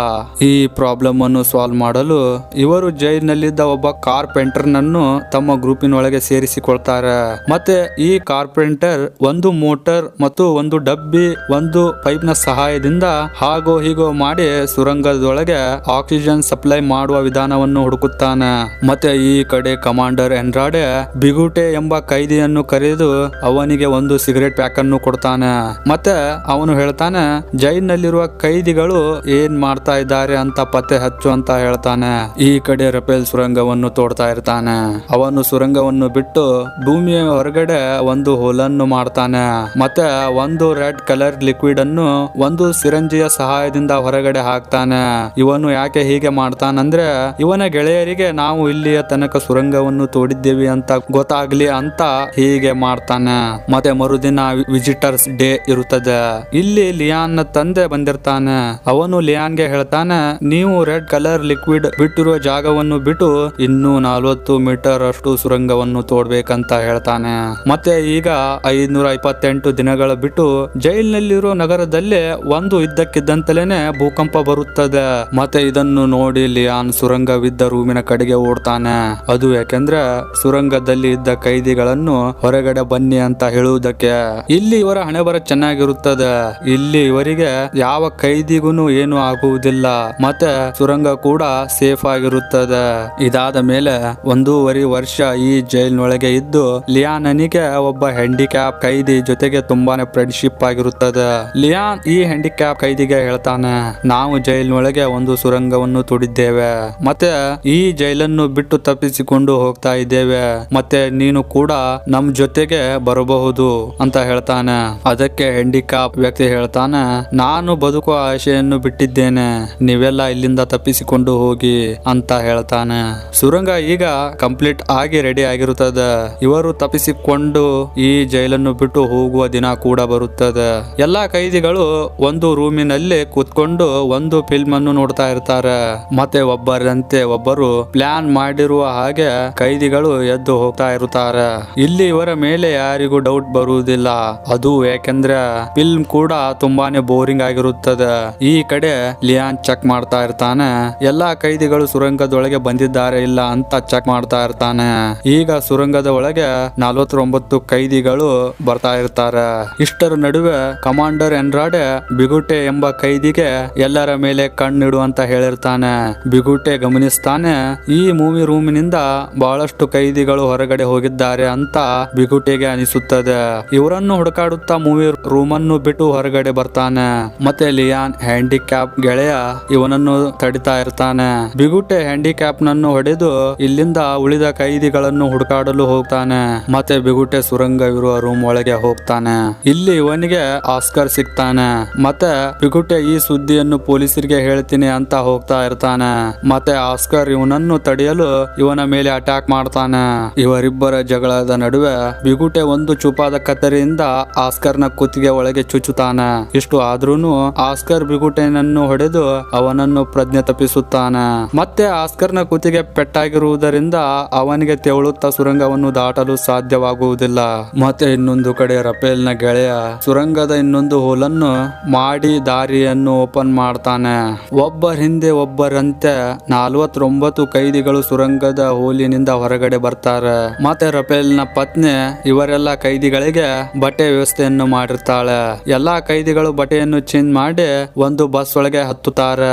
ಈ ಪ್ರಾಬ್ಲಮ್ ಅನ್ನು ಸಾಲ್ವ್ ಮಾಡಲು ಇವರು ಜೈಲಿನಲ್ಲಿದ್ದ ಒಬ್ಬ ಕಾರ್ಪೆಂಟರ್ ನನ್ನು ತಮ್ಮ ಗ್ರೂಪಿನೊಳಗೆ ಸೇರಿಸಿಕೊಳ್ತಾರೆ. ಮತ್ತೆ ಈ ಕಾರ್ಪೆಂಟರ್ ಒಂದು ಮೋಟರ್ ಮತ್ತು ಒಂದು ಡಬ್ಬಿ ಒಂದು ಪೈಪ್ ನ ಸಹಾಯದಿಂದ ಹಾಗೋ ಹೀಗೋ ಮಾಡಿ ಸುರಂಗದೊಳಗೆ ಆಕ್ಸಿಜನ್ ಸಪ್ಲೈ ಮಾಡುವ ವಿಧಾನವನ್ನು ಹುಡುಕುತ್ತಾನೆ. ಮತ್ತೆ ಈ ಕಡೆ ಕಮಾಂಡರ್ ಎನ್ರಾಡೆ ಬಿಗುಟೆ ಎಂಬ ಕೈದಿಯನ್ನು ಕರೆದು ಅವನಿಗೆ ಒಂದು ಸಿಗರೇಟ್ ಪ್ಯಾಕ್ ಅನ್ನು ಕೊಡ್ತಾನೆ. ಮತ್ತೆ ಅವನು ಹೇಳ್ತಾನೆ, ಜೈಲಿನಲ್ಲಿರುವ ಕೈದಿಗಳು ಏನ್ ಮಾಡ್ತಾ ಇದ್ದಾರೆ ಅಂತ ಪತ್ತೆ ಹಚ್ಚು ಅಂತ ಹೇಳ್ತಾನೆ. ಈ ಕಡೆ ರಫೇಲ್ ಸುರಂಗವನ್ನು ತೋಡ್ತಾ ಇರ್ತಾನೆ. ಅವನು ಸುರಂಗವನ್ನು ಬಿಟ್ಟು ಭೂಮಿಯ ಹೊರಗಡೆ ಒಂದು ಹೋಲನ್ನು ಮಾಡ್ತಾನೆ. ಮತ್ತೆ ಒಂದು ರೆಡ್ ಕಲರ್ ಲಿಕ್ವಿಡ್ ಅನ್ನು ಒಂದು ಸಿರಂಜಿಯ ಸಹಾಯದಿಂದ ಹೊರಗಡೆ ಹಾಕ್ತಾನೆ. ಇವನು ಯಾಕೆ ಹೀಗೆ ಮಾಡ್ತಾನಂದ್ರೆ ಇವನ ಗೆಳೆಯರಿಗೆ ನಾವು ಇಲ್ಲಿಯ ತನಕ ಸುರಂಗವನ್ನು ತೋಡಿದ್ದೇವೆ ಅಂತ ಗೊತ್ತಾಗ್ಲಿ ಅಂತ ಹೀಗೆ ಮಾಡ್ತಾನೆ. ಮತ್ತೆ ಮರುದಿನ ವಿಸಿಟರ್ಸ್ ಡೇ ಇರುತ್ತದೆ. ಇಲ್ಲಿ ಲಿಯಾನ್ ನ ತಂದೆ ಬಂದಿರ್ತಾನೆ. ಅವನು ಲಿಯಾನ್ಗೆ ಹೇಳ್ತಾನೆ, ನೀವು ರೆಡ್ ಕಲರ್ ಲಿಕ್ವಿಡ್ ಬಿಟ್ಟಿರುವ ಜಾಗವನ್ನು ಬಿಟ್ಟು ಇನ್ನೂ 40 ಮೀಟರ್ ಅಷ್ಟು ಸುರಂಗವನ್ನು ತೋಡ್ಬೇಕಂತ ಹೇಳ್ತಾನೆ. ಮತ್ತೆ ಈಗ 528 ದಿನಗಳ ಬಿಟ್ಟು ಜೈಲಿನಲ್ಲಿರೋ ನಗರದಲ್ಲಿ ಒಂದು ಇದ್ದಕ್ಕಿದ್ದಂತಲೇನೆ ಭೂಕಂಪ ಬರುತ್ತದೆ. ಮತ್ತೆ ಇದನ್ನು ನೋಡಿ ಲಿಯಾನ್ ಸುರಂಗವಿದ್ದ ರೂಮಿನ ಕಡೆಗೆ ಓಡ್ತಾನೆ. ಅದು ಯಾಕೆಂದ್ರೆ ಸುರಂಗದಲ್ಲಿ ಇದ್ದ ಕೈದಿಗಳನ್ನು ಹೊರಗಡೆ ಬನ್ನಿ ಅಂತ ಹೇಳುವುದಕ್ಕೆ. ಇಲ್ಲಿ ಇವರ ಹಣೆಬರ ಚೆನ್ನಾಗಿರುತ್ತದೆ. ಇಲ್ಲಿ ಇವರಿಗೆ ಯಾವ ಕೈದಿಗೂ ಏನು ಆಗುವುದಿಲ್ಲ. ಮತ್ತೆ ಸುರಂಗ ಕೂಡ ಸೇಫ್ ಆಗಿರುತ್ತದೆ. ಇದಾದ ಮೇಲೆ 1.5 ವರ್ಷ ಈ ಜೈಲಿನೊಳಗೆ ಇದ್ದು ಲಿಯಾನನಿಗೆ ಒಬ್ಬ ಹ್ಯಾಂಡಿಕ್ಯಾಪ್ ಕೈದಿ ಜೊತೆಗೆ ತುಂಬಾನೇ ಫ್ರೆಂಡ್ಶಿಪ್ ಆಗಿರುತ್ತದೆ. ಲಿಯಾನ್ ಈ ಹ್ಯಾಂಡಿಕ್ಯಾಪ್ ಕೈದಿಗೆ ಹೇಳ್ತಾನೆ, ನಾವು ಜೈಲಿನೊಳಗೆ ಒಂದು ಸುರಂಗವನ್ನು ತೋಡಿದ್ದೇವೆ. ಮತ್ತೆ ಈ ಜೈಲನ್ನು ಬಿಟ್ಟು ತಪ್ಪಿಸಿಕೊಂಡು ಹೋಗ್ತಾ ಇದ್ದೇವೆ. ಮತ್ತೆ ನೀನು ಕೂಡ ನಮ್ ಜೊತೆಗೆ ಬರಬಹುದು ಅಂತ ಹೇಳ್ತಾನೆ. ಅದಕ್ಕೆ ಹ್ಯಾಂಡಿಕ್ಯಾಪ್ ವ್ಯಕ್ತಿ ಹೇಳ್ತಾನೆ, ನಾನು ಬದುಕುವ ಆಶೆಯನ್ನು ಬಿಟ್ಟಿದ್ದೇನೆ, ನೀವೆಲ್ಲ ಇಲ್ಲಿಂದ ತಪ್ಪಿಸಿಕೊಂಡು ಹೋಗಿ ಅಂತ ಹೇಳ್ತಾನೆ. ಸುರಂಗ ಈಗ ಕಂಪ್ಲೀಟ್ ಆಗಿ ರೆಡಿ ಆಗಿರುತ್ತದೆ. ಇವರು ತಪ್ಪಿಸಿಕೊಂಡು ಈ ಜೈಲನ್ನು ಬಿಟ್ಟು ಹೋಗುವ ದಿನ ಕೂಡ ಬರುತ್ತದೆ. ಎಲ್ಲಾ ಕೈದಿಗಳು ಒಂದು ರೂಮಿನಲ್ಲಿ ಕೂತ್ಕೊಂಡು ಒಂದು ಫಿಲ್ಮ್ ಅನ್ನು ನೋಡ್ತಾ ಇರ್ತಾರೆ. ಮತ್ತೆ ಒಬ್ಬರಂತೆ ಒಬ್ಬರು ಪ್ಲಾನ್ ಮಾಡಿರುವ ಹಾಗೆ ಕೈದಿಗಳು ಎದ್ದು ಹೋಗ್ತಾ ಇರುತ್ತಾರೆ. ಇಲ್ಲಿ ಇವರ ಮೇಲೆ ಯಾರಿಗೂ ಡೌಟ್ ಬರುವುದಿಲ್ಲ. ಅದು ಯಾಕೆಂದ್ರೆ ಫಿಲ್ಮ್ ಕೂಡ ತುಂಬಾನೇ ಬೋರಿಂಗ್ ಆಗಿರುತ್ತದೆ. ಈ ಕಡೆ ಲಿಯಾನ್ ಚೆಕ್ ಮಾಡ್ತಾ ಇರ್ತಾನೆ. ಎಲ್ಲಾ ಕೈದಿಗಳು ಸುರಂಗದೊಳಗೆ ಬಂದಿದ್ದಾರೆ ಇಲ್ಲ ಅಂತ ಚೆಕ್ ಮಾಡ್ತಾ ಇರ್ತಾನೆ. ಈಗ ಸುರಂಗದ ಒಳಗೆ 49 ಕೈದಿಗಳು ಬರ್ತಾ ಇರ್ತಾರೆ. ಇಷ್ಟರ ನಡುವೆ ಕಮಾಂಡರ್ ಎನ್ರಾಡೆ ಬಿಗುಟೆ ಎಂಬ ಕೈದಿಗೆ ಎಲ್ಲರ ಮೇಲೆ ಕಣ್ಣಿಡು ಅಂತ ಹೇಳಿರ್ತಾನೆ. ಬಿಗುಟೆ ಗಮನಿಸ್ತಾನೆ, ಈ ಮೂವಿ ರೂಮಿನಿಂದ ಬಹಳಷ್ಟು ಕೈದಿಗಳು ಹೊರಗಡೆ ಹೋಗಿದ್ದಾರೆ ಅಂತ ಬಿಗುಟೆಗೆ ಅನಿಸುತ್ತದೆ. ಇವರನ್ನು ಹುಡುಕಾಡುತ್ತಾ ಮೂವಿ ರೂಮನ್ನು ಬಿಟ್ಟು ಹೊರಗಡೆ ಬರ್ತಾನೆ. ಮತ್ತೆ ಲಿಯಾನ್ ಹ್ಯಾಂಡಿಕ್ಯಾಪ್ ಗೆಳೆಯ ಇವನನ್ನು ತಡಿತಾ ಇರ್ತಾನೆ. ಬಿಗುಟೆ ಹ್ಯಾಂಡಿಕ್ಯಾಪ್ ನನ್ನು ಹೊಡೆದು ಇಲ್ಲಿಂದ ಉಳಿದ ಕೈದಿಗಳನ್ನು ಹುಡುಕಾಡಲು ಹೋಗ್ತಾನೆ. ಮತ್ತೆ ಬಿಗುಟೆ ಸುರಂಗವಿರುವ ರೂಮ್ ಒಳಗೆ ಹೋಗ್ತಾನೆ. ಇಲ್ಲಿ ಇವನಿಗೆ ಆಸ್ಕರ್ ಸಿಗ್ತಾನೆ. ಮತ್ತೆ ಬಿಗುಟೆ ಈ ಸುದ್ದಿಯನ್ನು ಪೊಲೀಸರಿಗೆ ಹೇಳ್ತೀನಿ ಅಂತ ಹೋಗ್ತಾ ಇರ್ತಾನೆ. ಮತ್ತೆ ಆಸ್ಕರ್ ಇವನನ್ನು ತಡೆಯಲು ಇವನ ಮೇಲೆ ಅಟ್ಯಾಕ್ ಮಾಡ್ತಾನೆ. ಇವರಿಬ್ಬರ ಜಗಳದ ನಡುವೆ ಬಿಗುಟೆ ಒಂದು ಚುಪಾದ ಕತ್ತರಿಯಿಂದ ಆಸ್ಕರ್ ನ ಕುತ್ತಿಗೆ ಒಳಗೆ ಚುಚ್ಚುತ್ತಾನೆ. ಇಷ್ಟು ಆದ್ರೂನು ಆಸ್ಕರ್ ಬಿಗುಟೆನನ್ನು ಹೊಡೆದು ಅವನನ್ನು ಪ್ರಜ್ಞೆ ತಪ್ಪಿಸುತ್ತಾನೆ. ಮತ್ತೆ ಆಸ್ಕರ್ ನ ಕುತ್ತಿಗೆ ಪೆಟ್ಟಾಗಿರುವುದರಿಂದ ಅವನಿಗೆ ತೆವಳುತ್ತಾ ಸುರಂಗವನ್ನು ದಾಟಲು ಸಾಧ್ಯವಾಗುವುದಿಲ್ಲ. ಮತ್ತೆ ಇನ್ನೊಂದು ಕಡೆ ರಫೇಲ್ ನ ಗೆಳೆಯ ಸುರಂಗದ ಇನ್ನೊಂದು ಹೋಲನ್ನು ಮಾಡಿ ದಾರಿಯನ್ನು ಓಪನ್ ಮಾಡ್ತಾನೆ. ಒಬ್ಬರ ಹಿಂದೆ ಒಬ್ಬರಂತೆ 49 ಕೈದಿಗಳು ಸುರಂಗದ ಹೋಲಿನಿಂದ ಹೊರಗಡೆ ಬರ್ತಾರೆ. ಮತ್ತೆ ರಫೇಲ್ ನ ಪತ್ನಿ ಇವರೆಲ್ಲ ಕೈದಿಗಳಿಗೆ ಬಟ್ಟೆ ವ್ಯವಸ್ಥೆಯನ್ನು ಮಾಡಿರ್ತಾಳೆ. ಎಲ್ಲಾ ಕೈದಿಗಳು ಬಟ್ಟೆಯನ್ನು ಚೇಂಜ್ ಮಾಡಿ ಒಂದು ಬಸ್ ಒಳಗೆ ಹತ್ತುತ್ತಾರೆ.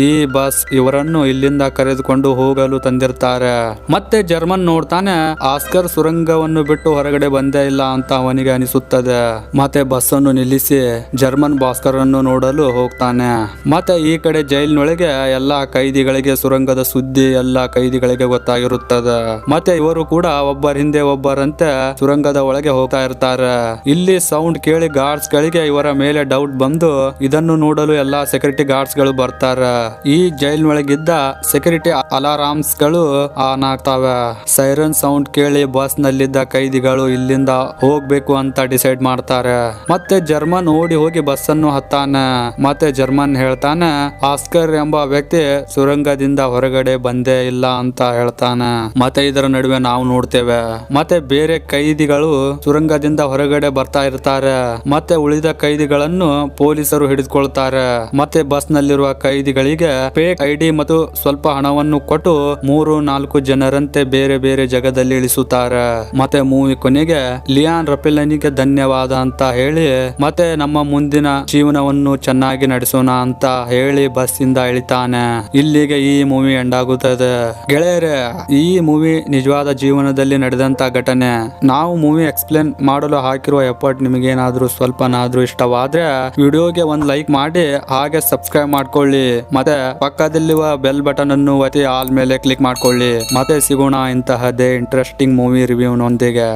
ಈ ಬಸ್ ಇವರನ್ನು ಇಲ್ಲಿಂದ ಕರೆದುಕೊಂಡು ಹೋಗಲು ತಂದಿರ್ತಾರೆ. ಮತ್ತೆ ಜರ್ಮನ್ ನೋಡ್ತಾನೆ, ಆಸ್ಕರ್ ಸುರಂಗವನ್ನು ಬಿಟ್ಟು ಹೊರಗಡೆ ಬಂದೇ ಇಲ್ಲ ಅಂತ ಅವನಿಗೆ ಅನಿಸುತ್ತದೆ. ಮತ್ತೆ ಬಸ್ ಅನ್ನು ನಿಲ್ಲಿಸಿ ಜರ್ಮನ್ ಭಾಸ್ಕರ್ ಅನ್ನು ನೋಡಲು ಹೋಗ್ತಾನೆ. ಮತ್ತೆ ಈ ಕಡೆ ಜೈಲಿನೊಳಗೆ ಎಲ್ಲಾ ಕೈದಿಗಳಿಗೆ ಸುರಂಗದ ಸುದ್ದಿ ಎಲ್ಲಾ ಕೈದಿಗಳಿಗೆ ಗೊತ್ತಾಗಿರುತ್ತದೆ. ಮತ್ತೆ ಇವರು ಕೂಡ ಒಬ್ಬರ ಹಿಂದೆ ಒಬ್ಬರಂತೆ ಸುರಂಗದ ಒಳಗೆ ಹೋಗ್ತಾ ಇರ್ತಾರೆ. ಇಲ್ಲಿ ಸೌಂಡ್ ಕೇಳಿ ಗಾರ್ಡ್ಸ್ ಗಳಿಗೆ ಇವರ ಮೇಲೆ ಡೌಟ್ ಬಂದು ಇದನ್ನು ನೋಡಲು ಎಲ್ಲಾ ಸೆಕ್ಯೂರಿಟಿ ಗಾರ್ಡ್ಸ್ ಗಳು ಬರ್ತಾರ. ಈ ಜೈಲ್ ಒಳಗಿದ್ದ ಸೆಕ್ಯೂರಿಟಿ ಅಲಾರಾಮ್ಸ್ ಗಳು ಆನ್ ಆಗ್ತಾವ. ಸೈರನ್ ಸೌಂಡ್ ಕೇಳಿ ಬಸ್ ನಲ್ಲಿದ್ದ ಕೈದಿಗಳು ಇಲ್ಲಿಂದ ಹೋಗ್ಬೇಕು ಅಂತ ಡಿಸೈಡ್ ಮಾಡ್ತಾರೆ. ಮತ್ತೆ ಜರ್ಮನ್ ಓಡಿ ಹೋಗಿ ಬಸ್ ಅನ್ನು ಹತ್ತಾನ. ಮತ್ತೆ ಜರ್ಮನ್ ಹೇಳ್ತಾನ ಆಸ್ಕರ್ ಎಂಬ ವ್ಯಕ್ತಿ ಸುರಂಗದಿಂದ ಹೊರಗಡೆ ಬಂದೇ ಇಲ್ಲ ಅಂತ ಹೇಳ್ತಾನ. ಮತ್ತೆ ಇದರ ನಡುವೆ ನಾವು ನೋಡ್ತೇವೆ ಮತ್ತೆ ಬೇರೆ ಕೈದಿಗಳು ಸುರಂಗದಿಂದ ಹೊರಗಡೆ ಬರ್ತಾ ಇರ್ತಾರೆ. ಮತ್ತೆ ಉಳಿದ ಕೈದಿಗಳನ್ನು ಪೊಲೀಸರು ಹಿಡಿದುಕೊಳ್ತಾರೆ. ಮತ್ತೆ ಬಸ್ ನಲ್ಲಿರುವ ಕೈದಿಗಳಿಗೆ ಫೇಕ್ ಐಡಿ ಮತ್ತು ಸ್ವಲ್ಪ ಹಣವನ್ನು ಕೊಟ್ಟು 3-4 ಜನರಂತೆ ಬೇರೆ ಬೇರೆ ಜಾಗದಲ್ಲಿ ಇಳಿಸುತ್ತಾರೆ. ಮತ್ತೆ ಮೂವಿ ಕೊನೆಗೆ ಲಿಯಾನ್ ರಫೇಲನಿಗೆ ಧನ್ಯವಾದ ಅಂತ ಹೇಳಿ ಮತ್ತೆ ನಮ್ಮ ಮುಂದಿನ ಜೀವನವನ್ನು ಚೆನ್ನಾಗಿ ನಡೆಸೋಣ ಅಂತ ಹೇಳಿ ಬಸ್ ಇಂದ ಇಳಿತಾನೆ. ಇಲ್ಲಿಗೆ ಈ ಮೂವಿ ಎಂಡ್ ಆಗುತ್ತದೆ. ಗೆಳೆಯರೇ, ಈ ಮೂವಿ ನಿಜವಾದ ಜೀವನದಲ್ಲಿ ನಡೆದಂತ ಘಟನೆ. ನಾವು ಮೂವಿ ಎಕ್ಸ್ಪ್ಲೇನ್ ಮಾಡಲು ಹಾಕಿರುವ ಎಫರ್ಟ್ ನಿಮಗೇನಾದ್ರೂ ಸ್ವಲ್ಪನಾದ್ರೂ ಇಷ್ಟವಾದ್ರೆ ವಿಡಿಯೋಗೆ ಒಂದು ಲೈಕ್ ಮಾಡಿ ಹಾಗೆ ಸಬ್ಸ್ಕ್ರೈಬ್ ಮಾಡ್ಕೊಳ್ಳಿ. ಮತ್ತೆ ಪಕ್ಕದಲ್ಲಿರುವ ಬೆಲ್ ಬಟನ್ ಅನ್ನು ಒತ್ತಿ ಆಲ್ ಮೇಲೆ ಕ್ಲಿಕ್ ಮಾಡ್ಕೊಳ್ಳಿ. ಮತ್ತೆ ಸಿಗೋಣ ಇಂತಹದೇ ಇಂಟ್ರೆಸ್ಟಿಂಗ್ ಮೂವಿ ರಿವ್ಯೂನೊಂದಿಗೆ.